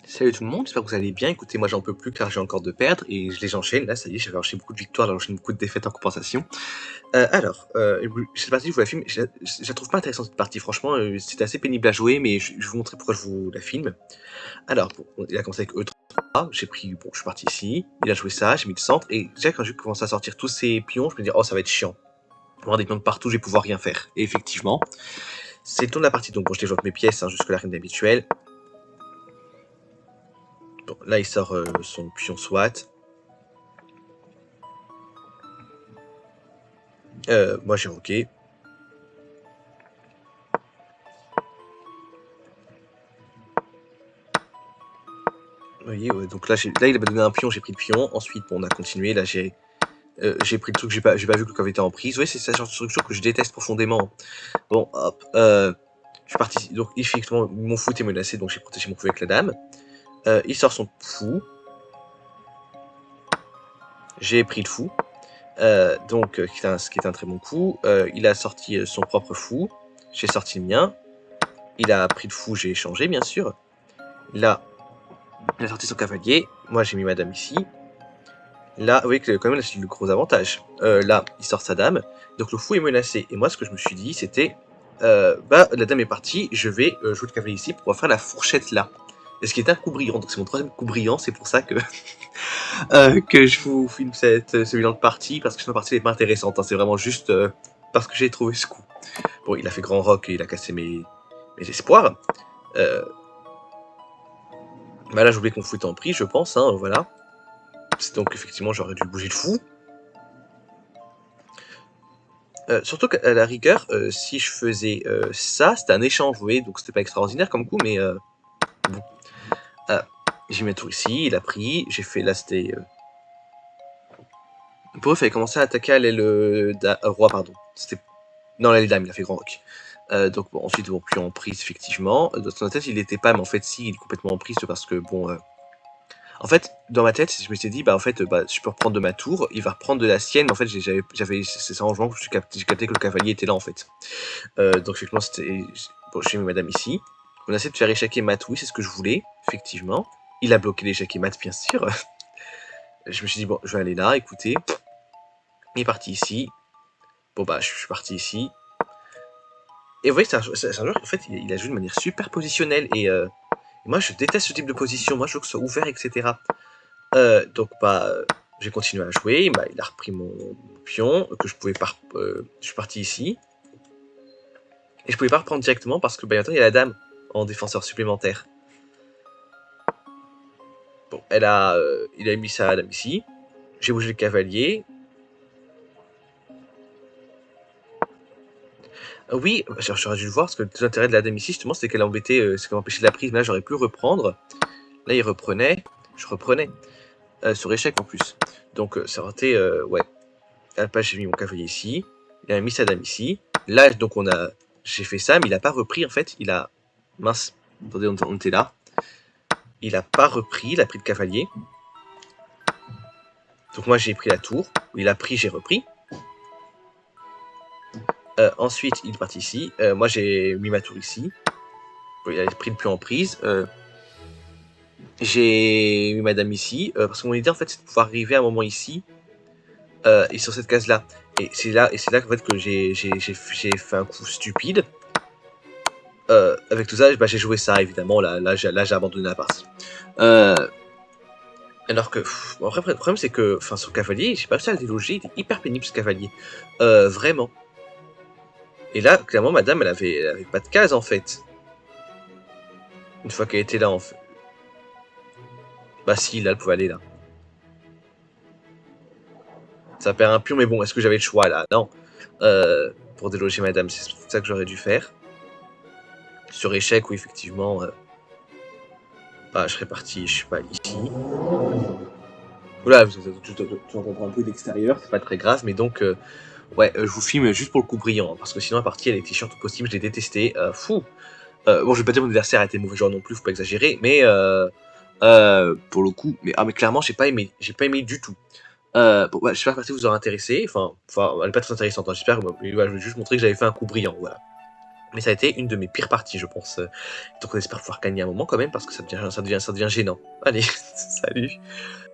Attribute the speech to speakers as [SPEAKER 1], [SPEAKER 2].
[SPEAKER 1] Salut tout le monde, j'espère que vous allez bien. Écoutez, moi j'en peux plus car j'ai encore de perdre et je les enchaîne. Là, ça y est, j'avais enchaîné beaucoup de victoires, j'ai enchaîné beaucoup de défaites en compensation. Cette partie, je vous la filme. Je la trouve pas intéressante cette partie, franchement. C'était assez pénible à jouer, mais je vais vous montrer pourquoi je vous la filme. Alors, bon, il a commencé avec E3, j'ai pris, bon, je suis parti ici, il a joué ça, j'ai mis le centre, et déjà quand j'ai commencé à sortir tous ces pions, je me dis, oh, ça va être chiant. Il va y avoir des pions de partout, je vais pouvoir rien faire. Et effectivement, c'est le tour de la partie, donc bon, je développe mes pièces, hein, jusque la reine habituelle. Bon, là, il sort son pion SWAT. Moi, j'ai OK. Vous voyez, ouais, donc là, il m'a donné un pion, j'ai pris le pion. Ensuite, bon, on a continué. Là, j'ai pris le truc, j'ai pas vu que le coq était en prise. Vous voyez, c'est ça genre de structure que je déteste profondément. Bon, hop. Je suis parti. Donc, effectivement, mon fou était menacé, donc j'ai protégé mon fou avec la dame. Il sort son fou. J'ai pris le fou. Ce qui est un très bon coup. Il a sorti son propre fou. J'ai sorti le mien. Il a pris le fou, j'ai échangé, bien sûr. Là, il a sorti son cavalier. Moi, j'ai mis madame ici. Là, vous voyez que quand même, c'est le gros avantage. Là, il sort sa dame. Donc le fou est menacé. Et moi, ce que je me suis dit, c'était... la dame est partie, je vais jouer le cavalier ici pour pouvoir faire la fourchette là. Et ce qui est un coup brillant. Donc c'est mon troisième coup brillant, c'est pour ça que, que je vous filme ce bilan de partie. Parce que sinon, la partie n'est pas intéressante. Hein. C'est vraiment juste parce que j'ai trouvé ce coup. Bon, il a fait grand rock et il a cassé mes espoirs. Là, j'ai oublié qu'on foutait en prix, je pense. Hein, voilà. Donc effectivement, j'aurais dû bouger le fou. Surtout qu'à la rigueur, si je faisais ça, c'était un échange, vous voyez, donc c'était pas extraordinaire comme coup, mais bon. J'ai mis un tour ici, il a pris, j'ai fait, là c'était... Pour eux, il fallait commencer à attaquer à l'aile roi, pardon. C'était... Non, l'aile dame, il a fait grand rock. Donc bon, ensuite, bon, puis en prise, effectivement. Dans sa tête, il n'était pas, mais en fait, si, il est complètement en prise, parce que, bon... En fait, dans ma tête, je me suis dit, je peux reprendre de ma tour, il va reprendre de la sienne, mais en fait, c'est ça en jouant que j'ai capté que le cavalier était là, en fait. Donc effectivement, c'était... Bon, j'ai mis madame ici. On essaie de faire échequer mat, oui, c'est ce que je voulais, effectivement. Il a bloqué l'échec et mat, bien sûr. Je me suis dit, bon, je vais aller là, écoutez. Il est parti ici. Bon, bah, je suis parti ici. Et vous voyez, c'est un joueur, en fait, il a joué de manière super positionnelle. Et moi, je déteste ce type de position. Moi, je veux que ce soit ouvert, etc. Donc, j'ai continué à jouer. Il a repris mon pion, que je pouvais pas... je suis parti ici. Et je pouvais pas reprendre directement parce que, maintenant, il y a la dame en défenseur supplémentaire. Bon, il a mis sa dame ici. J'ai bougé le cavalier. Oui, j'aurais dû le voir, parce que l'intérêt de la dame ici, justement, c'est qu'elle embêtait, c'est qu'elle empêchait la prise, mais là, j'aurais pu reprendre. Là, il reprenait, je reprenais. Sur échec, en plus. Donc, ça aurait été, ouais. À la place, j'ai mis mon cavalier ici. Il a mis sa dame ici. Là, donc, j'ai fait ça, mais il a pas repris, en fait. Il a... Mince. Attendez, on était là. Il a pas repris, il a pris le cavalier. Donc, moi, j'ai pris la tour. Il a pris, j'ai repris. Ensuite, il est parti ici. Moi, j'ai mis ma tour ici. Il a pris le pion en prise. J'ai mis madame ici. Parce que mon idée, en fait, c'est de pouvoir arriver à un moment ici. Et sur cette case-là. Et c'est là qu'en fait, que j'ai fait un coup stupide. Avec tout ça, j'ai joué ça, évidemment. Là j'ai abandonné la partie. Alors que, bon, après, le problème, c'est que, son cavalier, j'ai pas réussi à le déloger. Il était hyper pénible, ce cavalier. Vraiment. Et là, clairement, madame, elle avait pas de case, en fait. Une fois qu'elle était là, en fait. Bah si, là, elle pouvait aller là. Ça perd un pion, mais bon, est-ce que j'avais le choix, là? Non. Pour déloger madame, c'est ça que j'aurais dû faire. Sur échec, oui, effectivement. Je serais parti, je sais pas, ici. Voilà, tu entendras un peu d'extérieur, c'est pas très grave, mais donc... ouais, je vous filme juste pour le coup brillant, hein, parce que sinon la partie elle était chiante au possible, je l'ai détesté. Fou. Bon, je vais pas dire que mon adversaire a été mauvais joueur non plus, faut pas exagérer, mais pour le coup, mais clairement j'ai pas aimé du tout. Bon, j'espère que la partie vous aura intéressé, enfin, elle est pas très intéressante, hein, j'espère, je vais juste montrer que j'avais fait un coup brillant, voilà. Mais ça a été une de mes pires parties, je pense. Donc on espère pouvoir gagner un moment quand même, parce que ça devient gênant. Allez, salut.